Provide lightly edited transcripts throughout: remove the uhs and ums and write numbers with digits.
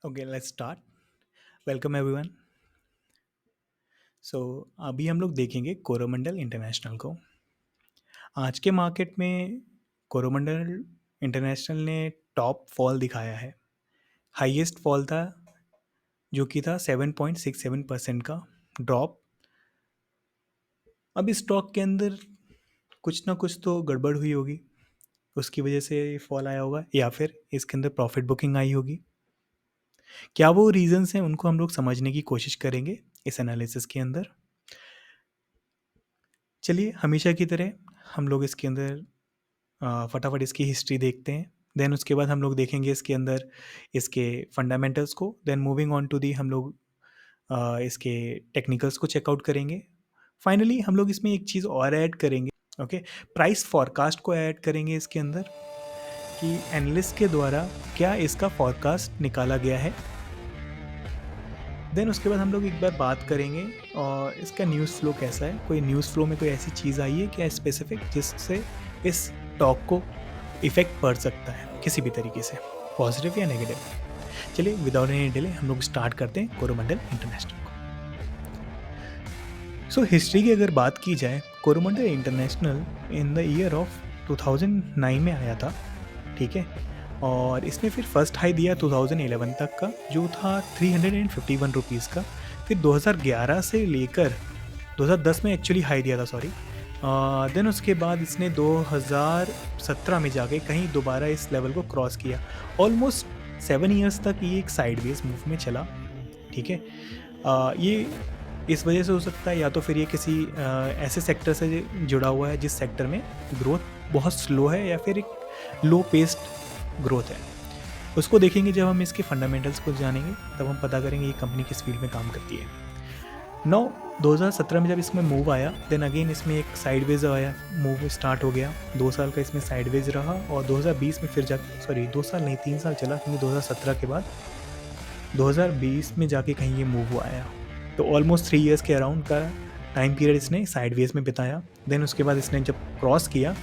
Okay let's start. Welcome everyone. So अभी हम लोग देखेंगे कोरोमंडल इंटरनेशनल को। आज के मार्केट में कोरोमंडल इंटरनेशनल ने टॉप फॉल दिखाया है। हाईएस्ट फॉल था जो कि था 7.67% का ड्रॉप। अब इस स्टॉक के अंदर कुछ ना कुछ तो गड़बड़ हुई होगी, उसकी वजह से ये फॉल आया होगा, या फिर इसके अंदर प्रॉफिट बुकिंग आई होगी। क्या वो रीजंस हैं, उनको हम लोग समझने की कोशिश करेंगे इस एनालिसिस के अंदर। चलिए हमेशा की तरह हम लोग इसके अंदर फटाफट इसकी हिस्ट्री देखते हैं। देन उसके बाद हम लोग देखेंगे इसके अंदर इसके फंडामेंटल्स को। Then moving on to the हम लोग इसके टेक्निकल्स को चेकआउट करेंगे। फाइनली हम लोग इसमें एक चीज़ और ऐड करेंगे। ओके, प्राइस फॉरकास्ट को ऐड करेंगे इसके अंदर कि एनालिस्ट के द्वारा क्या इसका फॉरकास्ट निकाला गया है। देन उसके बाद हम लोग एक बार बात करेंगे और इसका न्यूज़ फ्लो कैसा है। कोई न्यूज़ फ्लो में कोई ऐसी चीज़ आई है क्या स्पेसिफिक जिससे इस स्टॉक को इफेक्ट पड़ सकता है किसी भी तरीके से, पॉजिटिव या नेगेटिव। चलिए विदाउट एनी डिले हम लोग स्टार्ट करते हैं कोरोमंडल इंटरनेशनल को। सो हिस्ट्री की अगर बात की जाए, Coromandel international in the year of 2009 में आया था, ठीक है। और इसने फिर फर्स्ट हाई दिया 2011 तक का, जो था 351 रुपीज़ का। फिर 2011 से लेकर 2010 में एक्चुअली हाई दिया था, सॉरी। देन उसके बाद इसने 2017 में जाके कहीं दोबारा इस लेवल को क्रॉस किया। ऑलमोस्ट 7 ईयर्स तक ये एक साइडवेज मूव में चला, ठीक है। ये इस वजह से हो सकता है, या तो फिर ये किसी ऐसे सेक्टर से जुड़ा हुआ है जिस सेक्टर में ग्रोथ बहुत स्लो है, या फिर एक लो पेस्ड ग्रोथ है। उसको देखेंगे जब हम इसके फंडामेंटल्स को जानेंगे, तब हम पता करेंगे ये कंपनी किस फील्ड में काम करती है। 2017 में जब इसमें मूव आया, देन अगेन इसमें एक साइडवेज आया, मूव स्टार्ट हो गया। 2 साल का इसमें साइडवेज रहा और 2020 में फिर जाके, सॉरी 2 साल नहीं 3 साल चला, क्योंकि 2017 के बाद 2020 में जाके कहीं ये मूव आया। तो ऑलमोस्ट 3 ईयर्स के अराउंड का टाइम पीरियड इसने साइडवेज में बिताया। देन उसके बाद इसने जब क्रॉस किया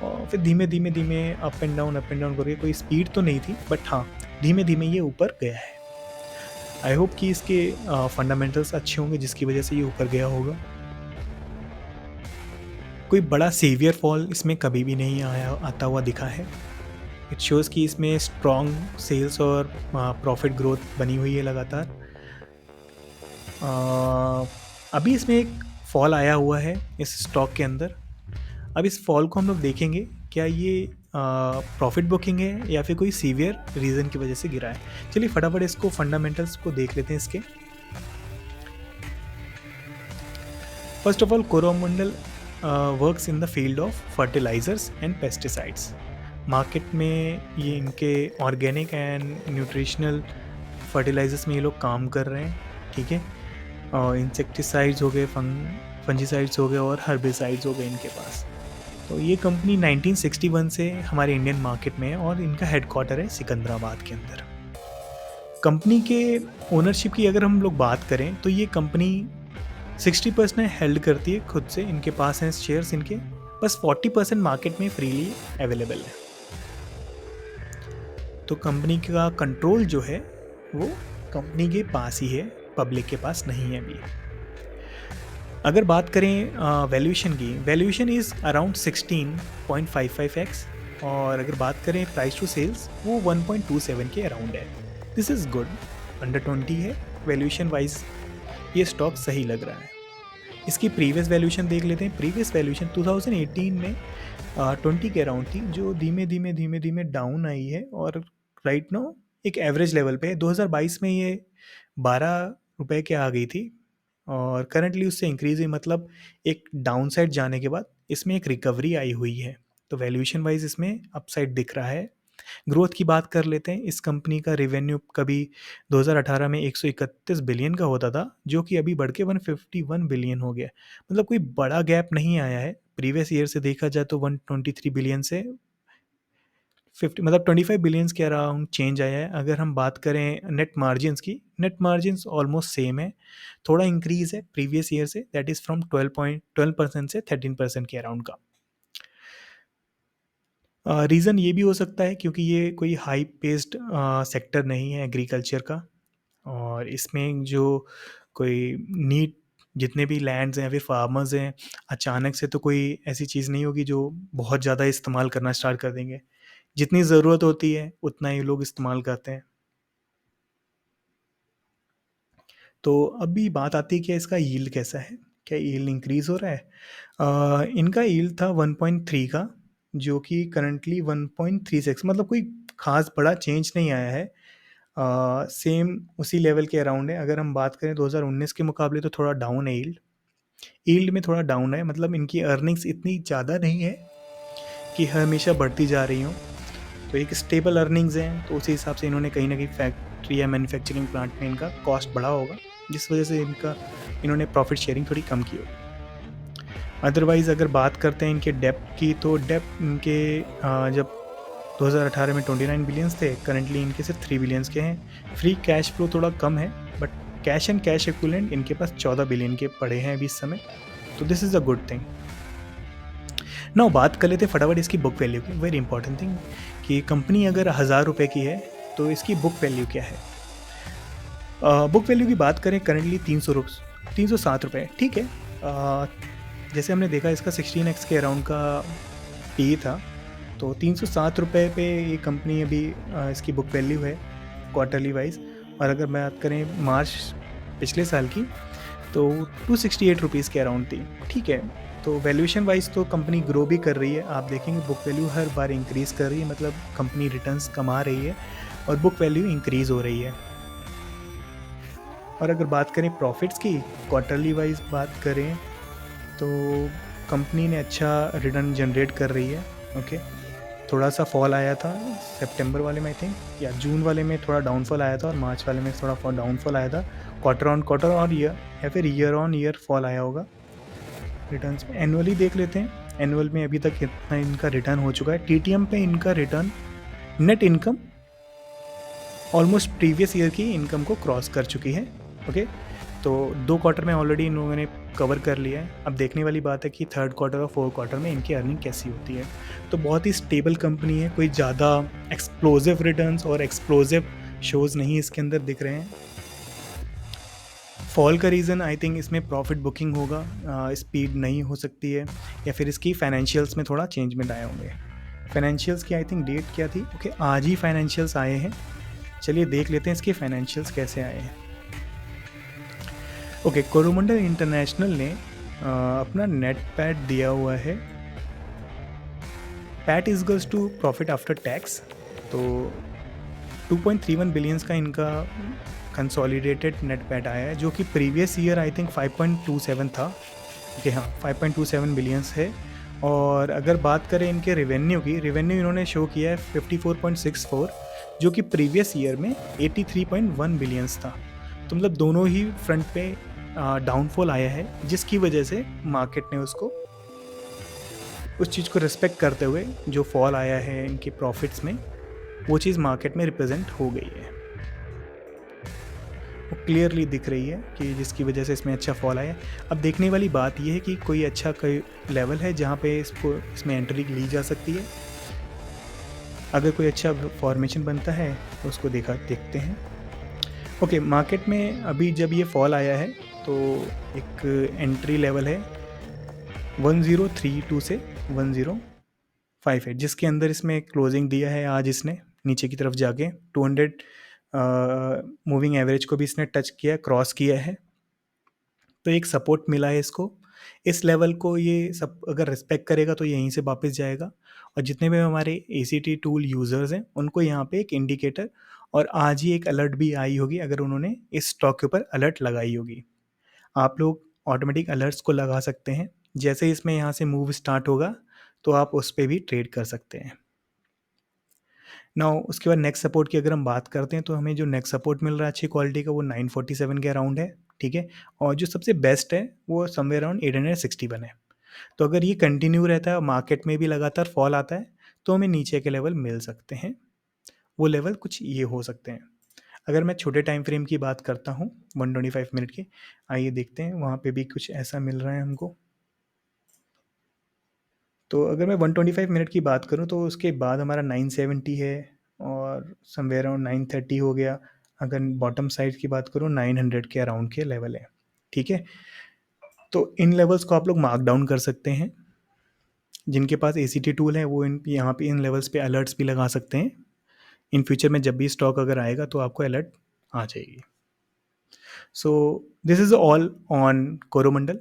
और फिर धीमे धीमे धीमे अप एंड डाउन करके, कोई स्पीड तो नहीं थी, बट हाँ धीमे धीमे ये ऊपर गया है। आई होप कि इसके फंडामेंटल्स अच्छे होंगे जिसकी वजह से ये ऊपर गया होगा। कोई बड़ा सीवियर फॉल इसमें कभी भी नहीं आया आता हुआ दिखा है। इट शोज़ कि इसमें स्ट्रॉन्ग सेल्स और प्रॉफिट ग्रोथ बनी हुई है लगातार। अभी इसमें एक फॉल आया हुआ है इस स्टॉक के अंदर। अब इस फॉल को हम लोग देखेंगे, क्या ये प्रॉफिट बुकिंग है या फिर कोई सीवियर रीज़न की वजह से गिरा है। चलिए फटाफट इसको फंडामेंटल्स को देख लेते हैं इसके। First of all, Coromandel works in the field of fertilisers and pesticides. Market में ये इनके ऑर्गेनिक एंड न्यूट्रिशनल फर्टिलाइजर्स में ये लोग काम कर रहे हैं, ठीक है। और इंसेक्टिसाइड्स हो गए, फंजीसाइड्स हो गए और हर्बिसाइड्स हो गए इनके पास। तो ये कंपनी 1961 से हमारे इंडियन मार्केट में है और इनका हेडक्वार्टर है सिकंदराबाद के अंदर। कंपनी के ओनरशिप की अगर हम लोग बात करें तो ये कंपनी 60% हेल्ड करती है खुद से, इनके पास हैं शेयर्स इनके, बस 40% मार्केट में फ्रीली अवेलेबल है। तो कंपनी का कंट्रोल जो है वो कंपनी के पास ही है, पब्लिक के पास नहीं है अभी। अगर बात करें वैल्यूएशन की, वैल्यूएशन इज़ अराउंड 16.55x, और अगर बात करें प्राइस टू सेल्स वो 1.27 के अराउंड है। दिस इज़ गुड, अंडर 20 है वैल्यूएशन वाइज, ये स्टॉक सही लग रहा है। इसकी प्रीवियस वैल्यूएशन देख लेते हैं। प्रीवियस वैल्यूएशन 2018 में 20 के अराउंड थी, जो धीमे धीमे डाउन आई है और राइट नो एक एवरेज लेवल पे है। 2022 में ये 12 रुपए के आ गई थी और करंटली उससे इंक्रीज हुई, मतलब एक डाउन साइड जाने के बाद इसमें एक रिकवरी आई हुई है। तो वैल्यूएशन वाइज इसमें अपसाइड दिख रहा है। ग्रोथ की बात कर लेते हैं। इस कंपनी का रेवेन्यू कभी 2018 में 131 बिलियन का होता था, जो कि अभी बढ़ के 151 बिलियन हो गया। मतलब कोई बड़ा गैप नहीं आया है। प्रीवियस ईयर से देखा जाए तो 123 बिलियन से 50, मतलब 25 बिलियंस के अराउंड चेंज आया है। अगर हम बात करें नेट मार्जिन्स की, नेट मार्जिन्स ऑलमोस्ट सेम है, थोड़ा इंक्रीज है प्रीवियस ईयर से, दैट इज़ फ्रॉम 12% से 13% के अराउंड का। रीज़न ये भी हो सकता है क्योंकि ये कोई हाई पेस्ड सेक्टर नहीं है एग्रीकल्चर का, और इसमें जो कोई नीड, जितने भी लैंड्स हैं या फिर फार्मर्स हैं, अचानक से तो कोई ऐसी चीज़ नहीं होगी जो बहुत ज़्यादा इस्तेमाल करना स्टार्ट कर देंगे। जितनी ज़रूरत होती है उतना ही लोग इस्तेमाल करते हैं। तो अभी बात आती है कि इसका यील्ड कैसा है, क्या यील्ड इंक्रीज़ हो रहा है? इनका यील्ड था 1.3 का, जो कि करंटली 1.36, मतलब कोई ख़ास बड़ा चेंज नहीं आया है। सेम उसी लेवल के अराउंड है। अगर हम बात करें 2019 के मुकाबले तो थोड़ा डाउन है यील्ड। यील्ड में थोड़ा डाउन है, मतलब इनकी अर्निंग्स इतनी ज़्यादा नहीं है कि हमेशा बढ़ती जा रही हों। तो एक स्टेबल अर्निंग्स हैं, तो उसी हिसाब से इन्होंने कहीं न कहीं फैक्ट्री या मैन्युफैक्चरिंग प्लांट में इनका कॉस्ट बढ़ा होगा, जिस वजह से इन्होंने प्रॉफ़िट शेयरिंग थोड़ी कम की होगी। अदरवाइज़ अगर बात करते हैं इनके डेप्ट की, तो डेप्ट इनके जब 2018 में 29 बिलियंस थे, करंटली इनके सिर्फ 3 बिलियंस के हैं। फ्री कैश फ्लो थोड़ा कम है, but cash and cash equivalent इनके पास 14 बिलियन के पड़े हैं अभी इस समय, तो this is a good thing. Now बात कर लेते हैं फटाफट इसकी बुक वैल्यू की। वेरी इंपॉर्टेंट थिंग कि कंपनी अगर 1000 रुपये की है तो इसकी बुक वैल्यू क्या है? बुक वैल्यू की बात करें करंटली 307 रुपये, ठीक है। जैसे हमने देखा इसका 16x के अराउंड का पी था, तो 307 रुपये पे ये कंपनी अभी इसकी बुक वैल्यू है क्वार्टरली वाइज। और अगर बात करें मार्च पिछले साल की, तो 268 रुपीज़ के अराउंड थी, ठीक है। तो वैल्यूएशन वाइज तो कंपनी ग्रो भी कर रही है, आप देखेंगे बुक वैल्यू हर बार इंक्रीज़ कर रही है, मतलब कंपनी रिटर्न्स कमा रही है और बुक वैल्यू इंक्रीज़ हो रही है। और अगर बात करें प्रॉफिट्स की, क्वार्टरली वाइज बात करें, तो कंपनी ने अच्छा रिटर्न जनरेट कर रही है। ओके, थोड़ा सा फॉल आया था सितंबर वाले में आई थिंक, या जून वाले में थोड़ा डाउनफॉल आया था, और मार्च वाले में थोड़ा डाउनफॉल आया था। क्वार्टर ऑन क्वार्टर और ईयर, या फिर ईयर ऑन ईयर फॉल आया होगा रिटर्न्स में। एनुअली देख लेते हैं, एनुअल में अभी तक कितना इनका रिटर्न हो चुका है। टीटीएम पे इनका return, net income almost previous year की इनकम को क्रॉस कर चुकी है। ओके, तो 2 क्वार्टर में ऑलरेडी इन लोगों ने कवर कर लिया है। अब देखने वाली बात है कि थर्ड क्वार्टर और फोर्थ क्वार्टर में इनकी अर्निंग कैसी होती है। तो बहुत ही स्टेबल कंपनी है, कोई ज़्यादा एक्सप्लोजिव रिटर्न्स और एक्सप्लोजिव शोज़ नहीं इसके अंदर दिख रहे हैं। फॉल का रीज़न आई थिंक इसमें प्रॉफिट बुकिंग होगा, स्पीड नहीं हो सकती है, या फिर इसकी फाइनेंशियल्स में थोड़ा चेंजमेंट आए होंगे। फाइनेंशियल्स की आई थिंक डेट क्या थी? ओके, आज ही फाइनेंशियल्स आए हैं। चलिए देख लेते हैं इसके फाइनेंशियल्स कैसे आए हैं। ओके, कोरोमंडल इंटरनेशनल ने अपना नेट पैट दिया हुआ है, PAT is girls to profit after tax. तो 2.31 बिलियंस का इनका कंसोलिडेटेड नेट पैट आया है, जो कि प्रीवियस ईयर आई थिंक 5.27 था। ओके हाँ, 5.27 बिलियंस है। और अगर बात करें इनके रेवेन्यू की, रेवेन्यू इन्होंने शो किया है 54.64, जो कि प्रीवियस ईयर में 83.1 बिलियंस था। तो मतलब दोनों ही फ्रंट पे डाउनफॉल आया है, जिसकी वजह से मार्केट ने उसको, उस चीज़ को रिस्पेक्ट करते हुए जो फॉल आया है इनके प्रॉफिट्स में, वो चीज़ मार्केट में रिप्रेजेंट हो गई है, वो क्लियरली दिख रही है कि जिसकी वजह से इसमें अच्छा फॉल आया है। अब देखने वाली बात यह है कि कोई अच्छा कोई लेवल है जहाँ पे इसमें एंट्री ली जा सकती है। अगर कोई अच्छा फॉर्मेशन बनता है तो उसको देखते हैं। ओके, मार्केट में अभी जब ये फॉल आया है तो एक एंट्री लेवल है 1032 से 1058, जिसके अंदर इसमें क्लोजिंग दिया है आज इसने नीचे की तरफ जाके 200 मूविंग एवरेज को भी इसने टच किया, क्रॉस किया है। तो एक सपोर्ट मिला है इसको, इस लेवल को ये सब अगर रिस्पेक्ट करेगा तो यहीं से वापस जाएगा। और जितने भी हमारे ACT टूल यूज़र्स हैं उनको यहाँ पे एक इंडिकेटर और आज ही एक अलर्ट भी आई होगी, अगर उन्होंने इस स्टॉक के ऊपर अलर्ट लगाई होगी। आप लोग ऑटोमेटिक अलर्ट्स को लगा सकते हैं, जैसे ही इसमें यहाँ से मूव स्टार्ट होगा तो आप उस पे भी ट्रेड कर सकते हैं। नाउ उसके बाद नेक्स्ट सपोर्ट की अगर हम बात करते हैं, तो हमें जो नेक्स्ट सपोर्ट मिल रहा है अच्छी क्वालिटी का, वो 947 के अराउंड है, ठीक है। और जो सबसे बेस्ट है वो समवेयर अराउंड 861 है। तो अगर ये कंटिन्यू रहता है और मार्केट में भी लगातार फॉल आता है तो हमें नीचे के लेवल मिल सकते हैं। वो लेवल कुछ ये हो सकते हैं। अगर मैं छोटे टाइम फ्रेम की बात करता हूँ 125 मिनट की, आइए देखते हैं, वहाँ पे भी कुछ ऐसा मिल रहा है हमको। तो अगर मैं 125 मिनट की बात करूँ तो उसके बाद हमारा 970 है और समवेयर अराउंड 930 हो गया। अगर बॉटम साइड की बात करूँ 900 के अराउंड के लेवल है, ठीक है। तो इन लेवल्स को आप लोग मार्क डाउन कर सकते हैं। जिनके पास ACT टूल है वो इन यहाँ पे इन लेवल्स पे अलर्ट्स भी लगा सकते हैं। इन फ्यूचर में जब भी स्टॉक अगर आएगा तो आपको अलर्ट आ जाएगी। सो this is all on Coromandel.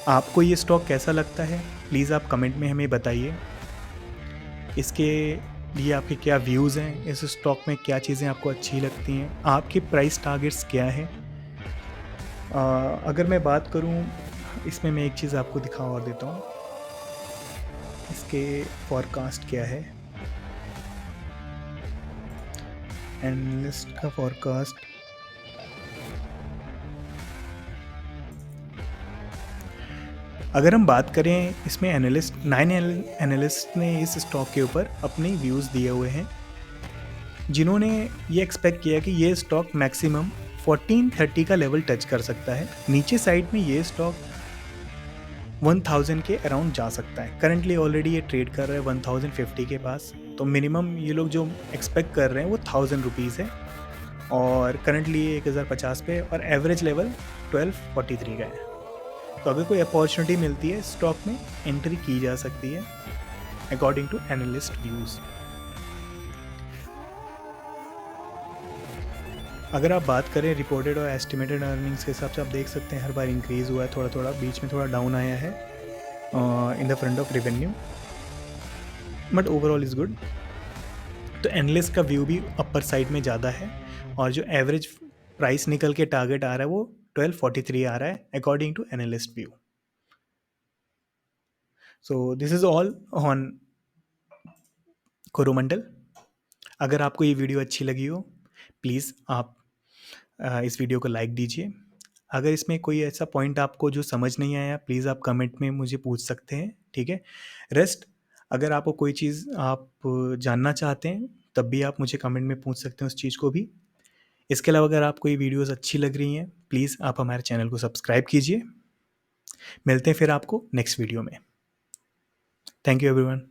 आपको ये स्टॉक कैसा लगता है प्लीज़ आप कमेंट में हमें बताइए। इसके लिए आपके क्या व्यूज़ हैं, इस स्टॉक में क्या चीज़ें आपको अच्छी लगती हैं, आपके प्राइस टारगेट्स क्या है। अगर मैं बात करूं, इसमें मैं एक चीज़ आपको दिखा और देता हूं, इसके फॉरकास्ट क्या है। एनालिस्ट का फॉरकास्ट अगर हम बात करें, इसमें एनालिस्ट 9 एनालिस्ट ने इस स्टॉक के ऊपर अपने व्यूज़ दिए हुए हैं, जिन्होंने ये एक्सपेक्ट किया कि ये स्टॉक मैक्सिमम 1430 का लेवल टच कर सकता है। नीचे साइड में ये स्टॉक 1000 के अराउंड जा सकता है। करंटली ऑलरेडी ये ट्रेड कर रहा है 1050 के पास, तो मिनिमम ये लोग जो एक्सपेक्ट कर रहे हैं वो 1000 रुपीज़ है और करंटली ये 1050 पे और एवरेज लेवल 1243 का है। तो अगर कोई अपॉर्चुनिटी मिलती है स्टॉक में, एंट्री की जा सकती है अकॉर्डिंग टू एनालिस्ट व्यूज़। अगर आप बात करें रिपोर्टेड और एस्टिमेटेड अर्निंग्स के हिसाब से, आप देख सकते हैं हर बार इंक्रीज़ हुआ है, थोड़ा थोड़ा बीच में थोड़ा डाउन आया है in the front of revenue, but overall is good. तो एनालिस्ट का व्यू भी अपर साइड में ज़्यादा है और जो एवरेज प्राइस निकल के टारगेट आ रहा है वो 1243 आ रहा है according to analyst view. So this is all on Coromandel. अगर आपको ये वीडियो अच्छी लगी हो प्लीज़ आप इस वीडियो को लाइक दीजिए। अगर इसमें कोई ऐसा पॉइंट आपको जो समझ नहीं आया प्लीज़ आप कमेंट में मुझे पूछ सकते हैं, ठीक है। रेस्ट अगर आपको कोई चीज़ आप जानना चाहते हैं तब भी आप मुझे कमेंट में पूछ सकते हैं उस चीज़ को भी। इसके अलावा अगर आपको ये वीडियोस अच्छी लग रही हैं प्लीज़ आप हमारे चैनल को सब्सक्राइब कीजिए। मिलते हैं फिर आपको नेक्स्ट वीडियो में। Thank you everyone.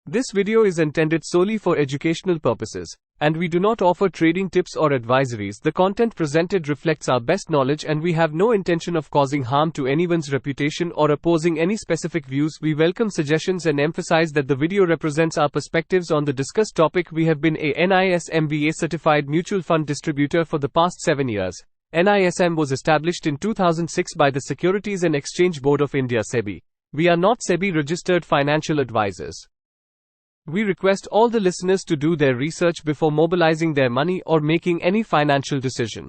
This video is intended solely for educational purposes, and we do not offer trading tips or advisories. The content presented reflects our best knowledge, and we have no intention of causing harm to anyone's reputation or opposing any specific views. We welcome suggestions and emphasize that the video represents our perspectives on the discussed topic. We have been a NISMBA certified mutual fund distributor for the past 7 years. NISM was established in 2006 by the Securities and Exchange Board of India (SEBI). We are not SEBI registered financial advisors. We request all the listeners to do their research before mobilizing their money or making any financial decision.